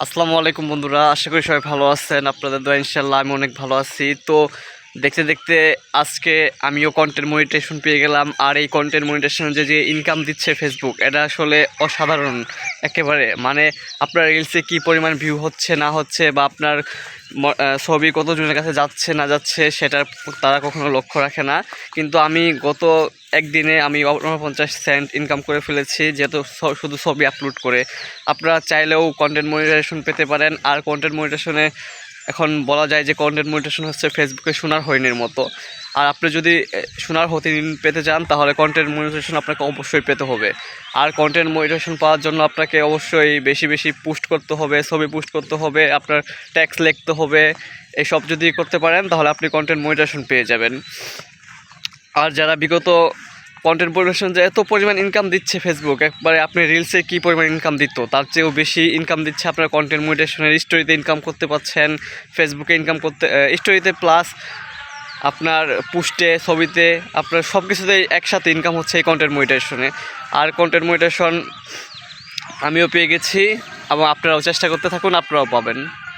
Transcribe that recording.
আসসালামু আলাইকুম বন্ধুরা, আশা করি সবাই ভালো আছেন। আপনাদের দোয়া ইনশাল্লাহ আমি অনেক ভালো আছি। তো দেখতে দেখতে আজকে আমিও কন্টেন্ট মনিটাইজেশন পেয়ে গেলাম। আর এই কন্টেন্ট মনিটাইজেশন যে ইনকাম দিচ্ছে ফেসবুক, এটা আসলে অসাধারণ একেবারে। মানে আপনার রিলসে কি পরিমাণ ভিউ হচ্ছে না হচ্ছে, বা আপনার ছবি কতজনের কাছে যাচ্ছে না যাচ্ছে, সেটার তারা কখনো লক্ষ্য রাখে না। কিন্তু আমি গত একদিনে আমি 49 সেন্ট ইনকাম করে ফেলেছি, যেহেতু শুধু ছবি আপলোড করে। আপনারা চাইলেও কন্টেন্ট মনিটাইজেশন পেতে পারেন। আর কন্টেন্ট মনিটাইজেশনে এখন বলা যায় যে কন্টেন্ট মনিটাইজেশন হচ্ছে ফেসবুকে সোনার হরিণের মতো। আর আপনি যদি সোনার হরিণ পেতে চান, তাহলে কন্টেন্ট মনিটাইজেশন আপনাকে অবশ্যই পেতে হবে। আর কন্টেন্ট মনিটাইজেশন পাওয়ার জন্য আপনাকে অবশ্যই বেশি বেশি পোস্ট করতে হবে, ছবি পোস্ট করতে হবে, আপনার ট্যাক্স লিখতে হবে। এসব যদি করতে পারেন তাহলে আপনি কন্টেন্ট মনিটাইজেশন পেয়ে যাবেন। আর যারা বিগত কন্টেন্ট মনিটাইজেশন যে এত পরিমাণ ইনকাম দিচ্ছে ফেসবুক, একবারে আপনি রিলসে কী পরিমাণ ইনকাম দিত তার চেয়েও বেশি ইনকাম দিচ্ছে আপনার কন্টেন্ট মনিটাইজেশনের স্টোরিতে ইনকাম করতে পারছেন, ফেসবুকে ইনকাম করতে স্টোরিতে, প্লাস আপনার পোস্টে, ছবিতে, আপনার সব কিছুতেই একসাথে ইনকাম হচ্ছে এই কন্টেন্ট মনিটাইজেশনে। আর কন্টেন্ট মনিটাইজেশন আমিও পেয়ে গেছি, এবং আপনারাও চেষ্টা করতে থাকুন, আপনারাও পাবেন।